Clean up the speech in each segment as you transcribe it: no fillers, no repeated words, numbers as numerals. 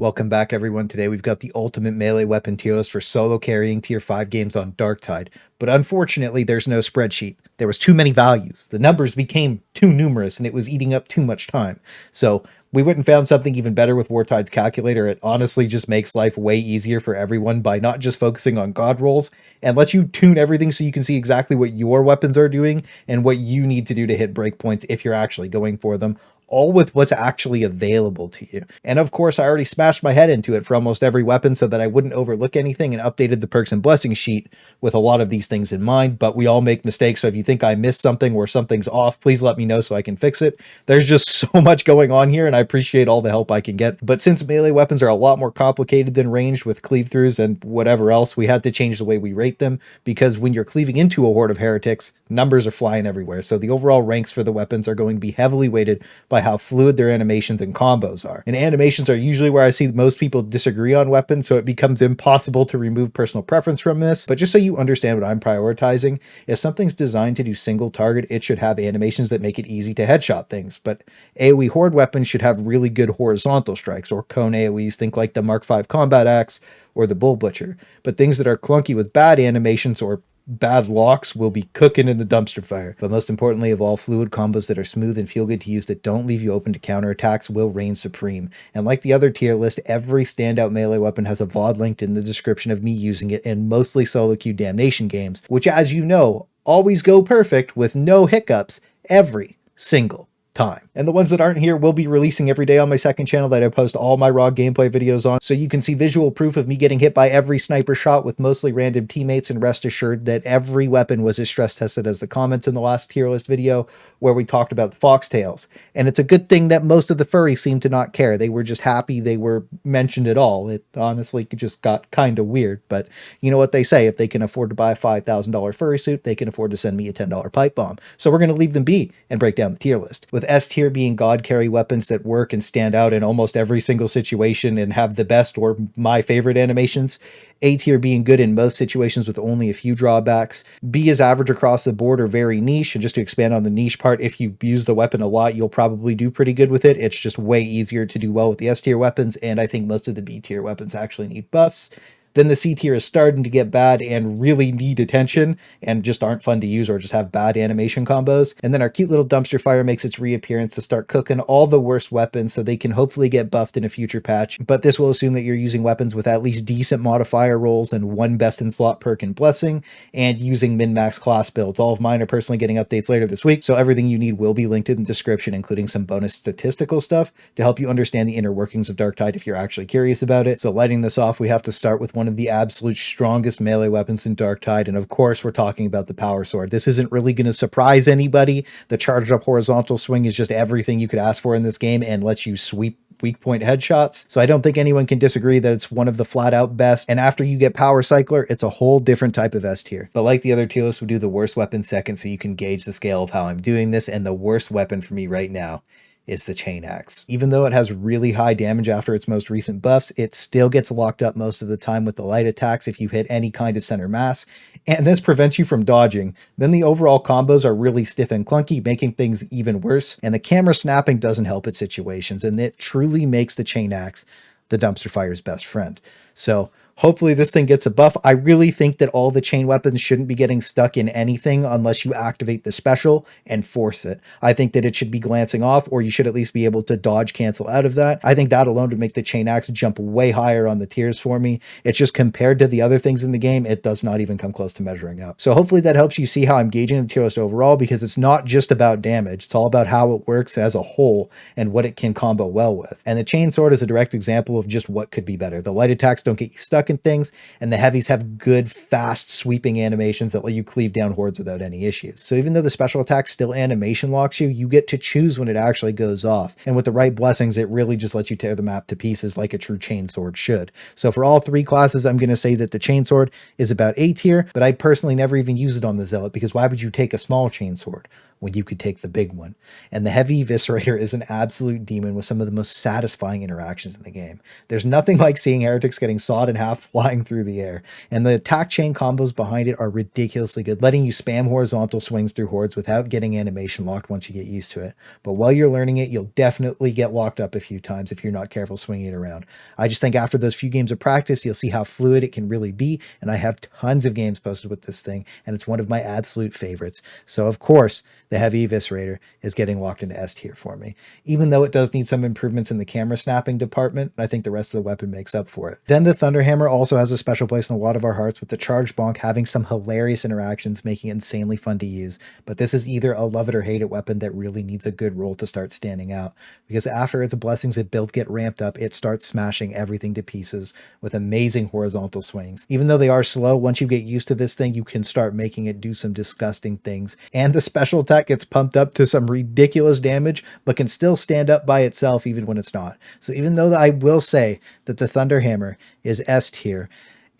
Welcome back, everyone. Today we've got the ultimate melee weapon tier list for solo carrying tier 5 games on Darktide. But unfortunately, there's no spreadsheet. There was too many values. The numbers became too numerous and it was eating up too much time. So we went and found something even better with Wartide's calculator. It honestly just makes life way easier for everyone by not just focusing on god rolls and lets you tune everything so you can see exactly what your weapons are doing and what you need to do to hit breakpoints if you're actually going for them, all with what's actually available to you. And of course, I already smashed my head into it for almost every weapon so that I wouldn't overlook anything, and updated the perks and blessings sheet with a lot of these things in mind. But we all make mistakes, so if you think I missed something or something's off, please let me know so I can fix it. There's just so much going on here, and I appreciate all the help I can get. But since melee weapons are a lot more complicated than ranged with cleave-throughs and whatever else, we had to change the way we rate them, because when you're cleaving into a horde of heretics, numbers are flying everywhere. So the overall ranks for the weapons are going to be heavily weighted by how fluid their animations and combos are. And animations are usually where I see most people disagree on weapons, so it becomes impossible to remove personal preference from this. But just so you understand what I'm prioritizing, if something's designed to do single target, it should have animations that make it easy to headshot things. But AoE horde weapons should have really good horizontal strikes, or cone AoEs, think like the Mark V Combat Axe or the Bull Butcher. But things that are clunky with bad animations or bad locks will be cooking in the dumpster fire. But most importantly of all, fluid combos that are smooth and feel good to use that don't leave you open to counterattacks will reign supreme. And like the other tier list, every standout melee weapon has a VOD linked in the description of me using it in mostly solo queue Damnation games, which, as you know, always go perfect with no hiccups every single time. And the ones that aren't here will be releasing every day on my second channel that I post all my raw gameplay videos on, so you can see visual proof of me getting hit by every sniper shot with mostly random teammates, and rest assured that every weapon was as stress tested as the comments in the last tier list video where we talked about the foxtails. And it's a good thing that most of the furries seem to not care. They were just happy they were mentioned at all. It honestly just got kind of weird, but you know what they say, if they can afford to buy a $5,000 furry suit, they can afford to send me a $10 pipe bomb. So we're going to leave them be and break down the tier list. With S tier being god carry weapons that work and stand out in almost every single situation and have the best or my favorite animations, A tier being good in most situations with only a few drawbacks, B is average across the board or very niche. And just to expand on the niche part, if you use the weapon a lot, you'll probably do pretty good with it. It's just way easier to do well with the S tier weapons, and I think most of the B tier weapons actually need buffs. Then the C tier is starting to get bad and really need attention and just aren't fun to use or just have bad animation combos. And then our cute little dumpster fire makes its reappearance to start cooking all the worst weapons so they can hopefully get buffed in a future patch. But this will assume that you're using weapons with at least decent modifier rolls and one best in slot perk and blessing, and using min-max class builds. All of mine are personally getting updates later this week, so everything you need will be linked in the description, including some bonus statistical stuff to help you understand the inner workings of Darktide if you're actually curious about it. So lighting this off, we have to start with one of the absolute strongest melee weapons in Darktide, and of course we're talking about the Power Sword. This isn't really going to surprise anybody. The charged up horizontal swing is just everything you could ask for in this game and lets you sweep weak point headshots. So I don't think anyone can disagree that it's one of the flat out best. And after you get Power Cycler, it's a whole different type of S tier. But like the other tier list, we do the worst weapon second so you can gauge the scale of how I'm doing this. And the worst weapon for me right now is the Chain Axe. Even though it has really high damage after its most recent buffs, it still gets locked up most of the time with the light attacks if you hit any kind of center mass, and this prevents you from dodging. Then the overall combos are really stiff and clunky, making things even worse, and the camera snapping doesn't help at situations, and it truly makes the Chain Axe the dumpster fire's best friend. So hopefully this thing gets a buff. I really think that all the chain weapons shouldn't be getting stuck in anything unless you activate the special and force it. I think that it should be glancing off, or you should at least be able to dodge cancel out of that. I think that alone would make the Chain Axe jump way higher on the tiers for me. It's just compared to the other things in the game, it does not even come close to measuring up. So hopefully that helps you see how I'm gauging the tier list overall, because it's not just about damage. It's all about how it works as a whole and what it can combo well with. And the Chainsword is a direct example of just what could be better. The light attacks don't get you stuck in things, and the heavies have good, fast, sweeping animations that let you cleave down hordes without any issues. So even though the special attack still animation locks you, you get to choose when it actually goes off. And with the right blessings, it really just lets you tear the map to pieces like a true Chainsword should. So for all three classes, I'm going to say that the Chainsword is about A tier, but I'd personally never even use it on the Zealot, because why would you take a small Chainsword? when you could take the big one. And the heavy Eviscerator is an absolute demon with some of the most satisfying interactions in the game. There's nothing like seeing heretics getting sawed in half flying through the air, and the attack chain combos behind it are ridiculously good, letting you spam horizontal swings through hordes without getting animation locked once you get used to it. But while you're learning it, you'll definitely get locked up a few times if you're not careful swinging it around. I just think after those few games of practice, you'll see how fluid it can really be, and I have tons of games posted with this thing, and it's one of my absolute favorites. So of course, the heavy Eviscerator is getting locked into S tier for me. Even though it does need some improvements in the camera snapping department, I think the rest of the weapon makes up for it. Then the Thunderhammer also has a special place in a lot of our hearts, with the charge bonk having some hilarious interactions, making it insanely fun to use. But this is either a love it or hate it weapon that really needs a good roll to start standing out, because after its blessings and build get ramped up, it starts smashing everything to pieces with amazing horizontal swings. Even though they are slow, once you get used to this thing, you can start making it do some disgusting things. And the special attack gets pumped up to some ridiculous damage, but can still stand up by itself even when it's not. So even though I will say that the Thunderhammer is S tier,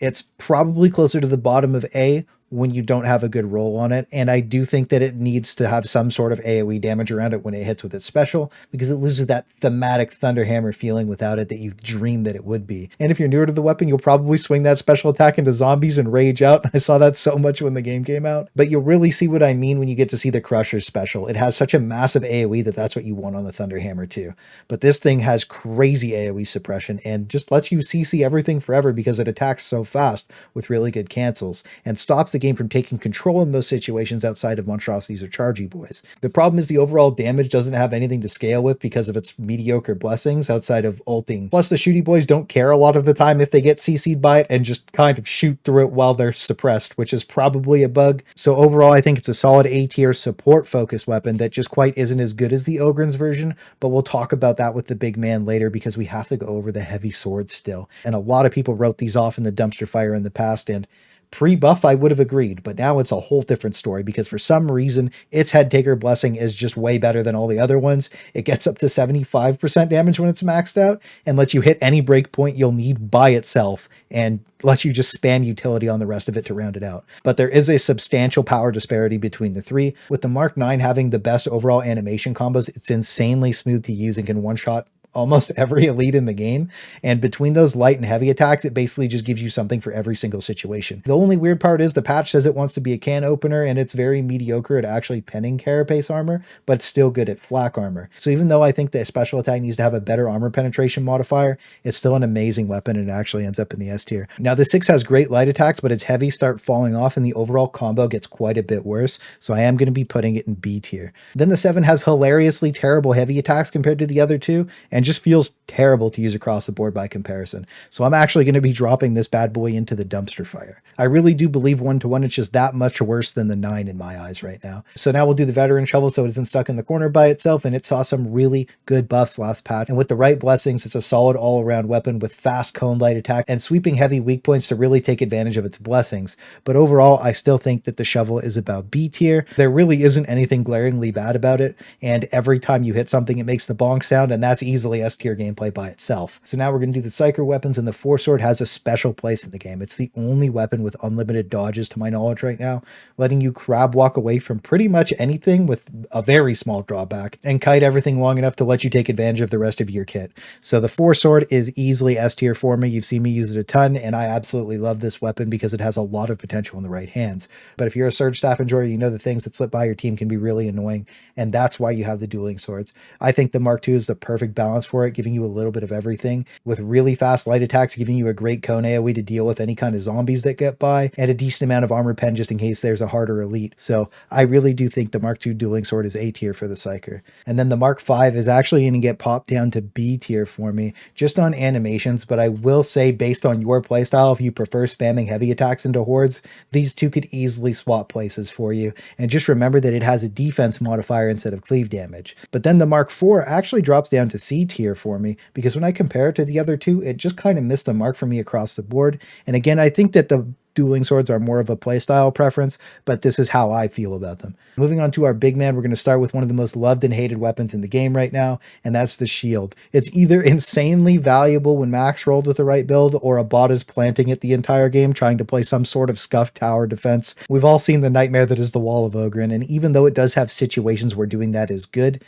it's probably closer to the bottom of A when you don't have a good roll on it. And I do think that it needs to have some sort of AoE damage around it when it hits with its special, because it loses that thematic Thunderhammer feeling without it that you dreamed that it would be. And if you're newer to the weapon, you'll probably swing that special attack into zombies and rage out. I saw that so much when the game came out. But you'll really see what I mean when you get to see the Crusher's special. It has such a massive AoE that that's what you want on the Thunderhammer too. But this thing has crazy AoE suppression and just lets you CC everything forever because it attacks so fast with really good cancels and stops the game from taking control in most situations outside of monstrosities or chargy boys. The problem is the overall damage doesn't have anything to scale with because of its mediocre blessings outside of ulting. Plus the shooty boys don't care a lot of the time if they get CC'd by it and just kind of shoot through it while they're suppressed, which is probably a bug. So overall, I think it's a solid A tier support focused weapon that just quite isn't as good as the Ogryn's version, but we'll talk about that with the big man later because we have to go over the heavy swords still. And a lot of people wrote these off in the dumpster fire in the past, and pre-buff, I would have agreed, but now it's a whole different story because for some reason, its Head Taker Blessing is just way better than all the other ones. It gets up to 75% damage when it's maxed out and lets you hit any breakpoint you'll need by itself and lets you just spam utility on the rest of it to round it out. But there is a substantial power disparity between the three. With the Mark 9 having the best overall animation combos, it's insanely smooth to use and can one-shot almost every elite in the game. And between those light and heavy attacks, it basically just gives you something for every single situation. The only weird part is the patch says it wants to be a can opener, and it's very mediocre at actually penning carapace armor, but it's still good at flak armor. So even though I think the special attack needs to have a better armor penetration modifier, it's still an amazing weapon and it actually ends up in the S tier. Now the 6 has great light attacks, but its heavy start falling off and the overall combo gets quite a bit worse. So I am going to be putting it in B tier. Then the 7 has hilariously terrible heavy attacks compared to the other two, and just feels terrible to use across the board by comparison. So I'm actually going to be dropping this bad boy into the dumpster fire. I really do believe 1-to-1 it's just that much worse than the 9 in my eyes right now. So now we'll do the Ogryn Shovel so it isn't stuck in the corner by itself, and it saw some really good buffs last patch. And with the right blessings, it's a solid all-around weapon with fast cone light attack and sweeping heavy weak points to really take advantage of its blessings. But overall, I still think that the shovel is about B tier. There really isn't anything glaringly bad about it, and every time you hit something, it makes the bonk sound, and that's easily S tier gameplay by itself. So now we're going to do the Psyker weapons, and the 4-sword has a special place in the game. It's the only weapon with unlimited dodges to my knowledge right now, letting you crab walk away from pretty much anything with a very small drawback and kite everything long enough to let you take advantage of the rest of your kit. So the 4-sword is easily S tier for me. You've seen me use it a ton, and I absolutely love this weapon because it has a lot of potential in the right hands. But if you're a Surge Staff enjoyer, you know the things that slip by your team can be really annoying, and that's why you have the Dueling Swords. I think the Mark II is the perfect balance for it, giving you a little bit of everything, with really fast light attacks, giving you a great cone AoE to deal with any kind of zombies that get by, and a decent amount of armor pen just in case there's a harder elite. So I really do think the Mark II Dueling Sword is A tier for the Psyker. And then the Mark V is actually going to get popped down to B tier for me, just on animations, but I will say based on your playstyle, if you prefer spamming heavy attacks into hordes, these two could easily swap places for you. And just remember that it has a defense modifier instead of cleave damage. But then the Mark IV actually drops down to C tier for me, because when I compare it to the other two, it just kind of missed the mark for me across the board. And again, I think that the Dueling Swords are more of a playstyle preference, but this is how I feel about them. Moving on to our big man, we're going to start with one of the most loved and hated weapons in the game right now, and that's the shield. It's either insanely valuable when max rolled with the right build, or a bot is planting it the entire game trying to play some sort of scuffed tower defense. We've all seen the nightmare that is the Wall of Ogryn, and even though it does have situations where doing that is good,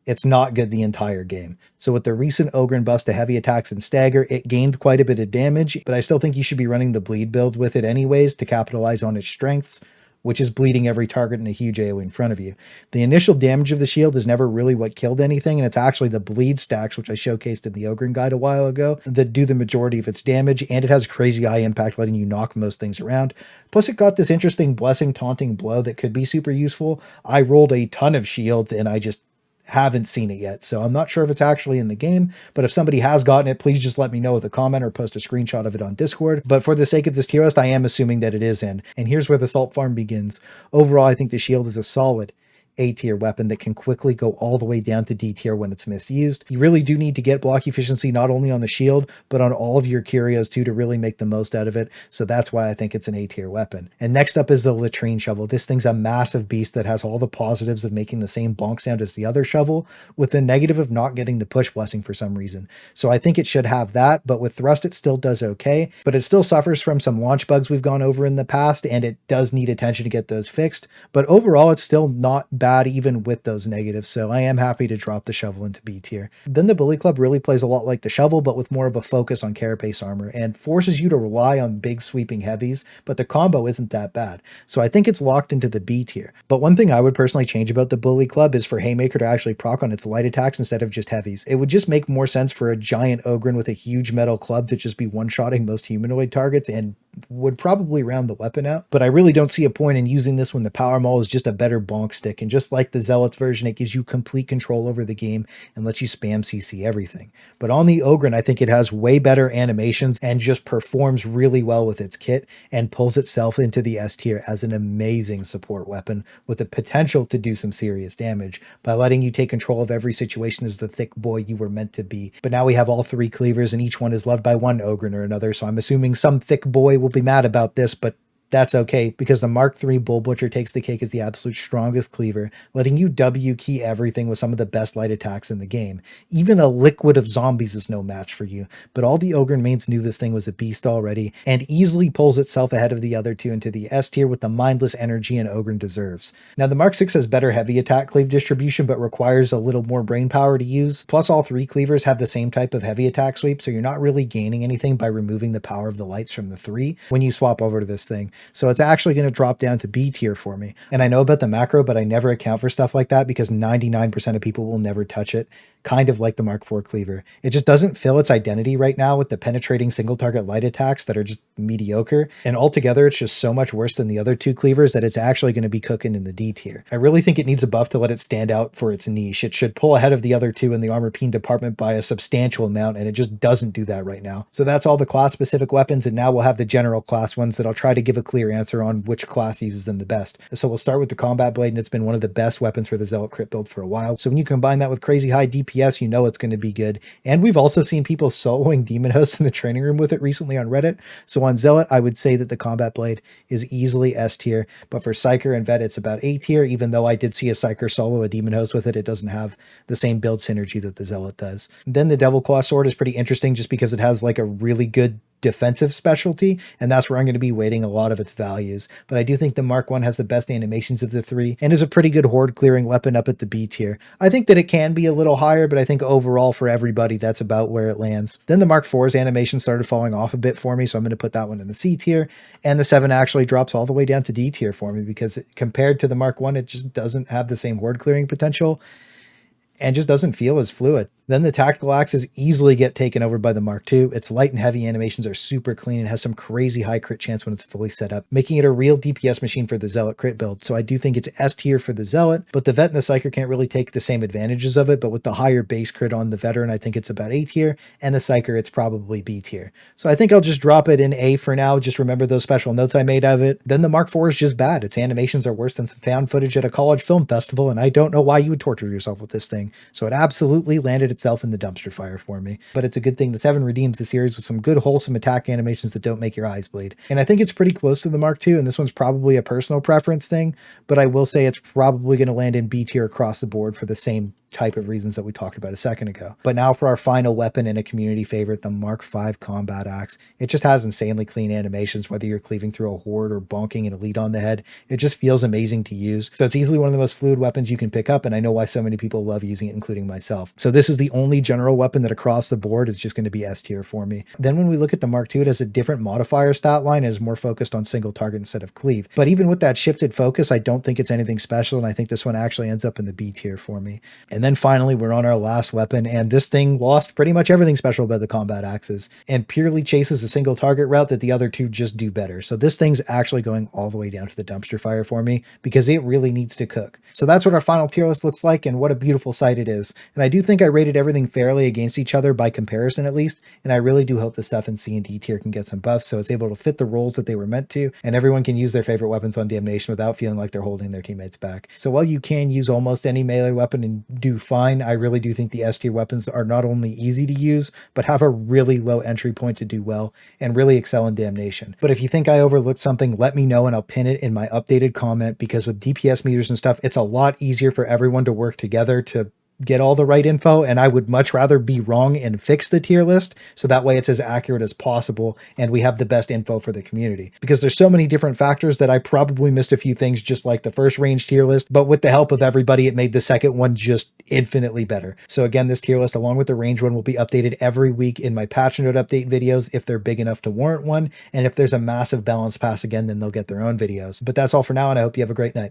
it's not good the entire game. So with the recent Ogryn buffs to heavy attacks and stagger, it gained quite a bit of damage, but I still think you should be running the bleed build with it anyways to capitalize on its strengths, which is bleeding every target in a huge AoE in front of you. The initial damage of the shield is never really what killed anything, and it's actually the bleed stacks, which I showcased in the Ogryn guide a while ago, that do the majority of its damage, and it has crazy high impact, letting you knock most things around. Plus it got this interesting blessing taunting blow that could be super useful. I rolled a ton of shields, and I just haven't seen it yet, so I'm not sure if it's actually in the game, but if somebody has gotten it, please just let me know with a comment or post a screenshot of it on Discord. But for the sake of this tier list, I am assuming that it is in, and here's where the salt farm begins. Overall, I think the shield is a solid A tier weapon that can quickly go all the way down to D tier when it's misused. You really do need to get block efficiency not only on the shield, but on all of your curios too to really make the most out of it. So that's why I think it's an A tier weapon. And next up is the Latrine Shovel. This thing's a massive beast that has all the positives of making the same bonk sound as the other shovel, with the negative of not getting the push blessing for some reason. So I think it should have that, but with thrust it still does okay, but it still suffers from some launch bugs we've gone over in the past, and it does need attention to get those fixed. But overall, it's still not bad even with those negatives, so I am happy to drop the shovel into B tier. Then the Bully Club really plays a lot like the shovel, but with more of a focus on carapace armor, and forces you to rely on big sweeping heavies, but the combo isn't that bad. So I think it's locked into the B tier. But one thing I would personally change about the Bully Club is for Haymaker to actually proc on its light attacks instead of just heavies. It would just make more sense for a giant Ogryn with a huge metal club to just be one-shotting most humanoid targets, and would probably round the weapon out. But I really don't see a point in using this when the Power Maul is just a better bonk stick, and just like the Zealots version, it gives you complete control over the game and lets you spam CC everything. But on the Ogryn, I think it has way better animations and just performs really well with its kit, and pulls itself into the S tier as an amazing support weapon with the potential to do some serious damage by letting you take control of every situation as the thick boy you were meant to be. But now we have all three cleavers, and each one is loved by one Ogryn or another, so I'm assuming some thick boy will be mad about this, but that's okay, because the Mark III Bull Butcher takes the cake as the absolute strongest cleaver, letting you W key everything with some of the best light attacks in the game. Even a liquid of zombies is no match for you, but all the Ogryn mains knew this thing was a beast already, and easily pulls itself ahead of the other two into the S tier with the mindless energy an Ogryn deserves. Now the Mark VI has better heavy attack cleave distribution, but requires a little more brain power to use, plus all three cleavers have the same type of heavy attack sweep, so you're not really gaining anything by removing the power of the lights from the three when you swap over to this thing. So it's actually going to drop down to B tier for me. And I know about the macro, but I never account for stuff like that because 99% of people will never touch it. Kind of like the Mark IV Cleaver. It just doesn't fill its identity right now with the penetrating single target light attacks that are just mediocre. And altogether, it's just so much worse than the other two cleavers that it's actually going to be cooking in the D tier. I really think it needs a buff to let it stand out for its niche. It should pull ahead of the other two in the armor peen department by a substantial amount, and it just doesn't do that right now. So that's all the class specific weapons, and now we'll have the general class ones that I'll try to give a clear answer on which class uses them the best. So we'll start with the Combat Blade, and it's been one of the best weapons for the Zealot crit build for a while. So when you combine that with crazy high DPS, you know it's going to be good. And we've also seen people soloing Demon Hosts in the training room with it recently on Reddit. So on Zealot, I would say that the Combat Blade is easily S tier, but for Psyker and Vet, it's about A tier, even though I did see a Psyker solo a Demon Host with it. It doesn't have the same build synergy that the Zealot does. Then the Devil Claw Sword is pretty interesting just because it has like a really good defensive specialty, and that's where I'm going to be weighting a lot of its values. But I do think the Mark I has the best animations of the three and is a pretty good horde clearing weapon up at the B tier. I think that it can be a little higher, but I think overall for everybody that's about where it lands. Then the Mark IV's animation started falling off a bit for me, so I'm going to put that one in the C tier, and the 7 actually drops all the way down to D tier for me because compared to the Mark I, it just doesn't have the same horde clearing potential and just doesn't feel as fluid. Then the Tactical Axes easily get taken over by the Mark II. Its light and heavy animations are super clean and has some crazy high crit chance when it's fully set up, making it a real DPS machine for the Zealot crit build. So I do think it's S tier for the Zealot, but the Vet and the Psyker can't really take the same advantages of it, but with the higher base crit on the Veteran, I think it's about A tier, and the Psyker, it's probably B tier. So I think I'll just drop it in A for now. Just remember those special notes I made of it. Then the Mark IV is just bad. Its animations are worse than some found footage at a college film festival, and I don't know why you would torture yourself with this thing. So it absolutely landed itself in the dumpster fire for me. But it's a good thing the 7 redeems the series with some good wholesome attack animations that don't make your eyes bleed. And I think it's pretty close to the Mark II, and this one's probably a personal preference thing, but I will say it's probably going to land in B tier across the board for the same type of reasons that we talked about a second ago. But now for our final weapon and a community favorite, the Mark V Combat Axe. It just has insanely clean animations, whether you're cleaving through a horde or bonking an elite on the head. It just feels amazing to use. So it's easily one of the most fluid weapons you can pick up, and I know why so many people love using it, including myself. So this is the only general weapon that across the board is just going to be S tier for me. Then when we look at the Mark II, it has a different modifier stat line and is more focused on single target instead of cleave. But even with that shifted focus, I don't think it's anything special, and I think this one actually ends up in the B tier for me. And then finally, we're on our last weapon, and this thing lost pretty much everything special about the combat axes and purely chases a single target route that the other two just do better. So this thing's actually going all the way down to the dumpster fire for me because it really needs to cook. So that's what our final tier list looks like, and what a beautiful sight it is. And I do think I rated everything fairly against each other by comparison at least, and I really do hope the stuff in C and D tier can get some buffs so it's able to fit the roles that they were meant to, and everyone can use their favorite weapons on Damnation without feeling like they're holding their teammates back. So while you can use almost any melee weapon and do fine, I really do think the S tier weapons are not only easy to use, but have a really low entry point to do well and really excel in Damnation. But if you think I overlooked something, let me know and I'll pin it in my updated comment, because with DPS meters and stuff, it's a lot easier for everyone to work together to get all the right info, and I would much rather be wrong and fix the tier list so that way it's as accurate as possible and we have the best info for the community, because there's so many different factors that I probably missed a few things just like the first range tier list, but with the help of everybody it made the second one just infinitely better. So again, this tier list along with the range one will be updated every week in my patch note update videos if they're big enough to warrant one, and if there's a massive balance pass again, then they'll get their own videos. But that's all for now, and I hope you have a great night.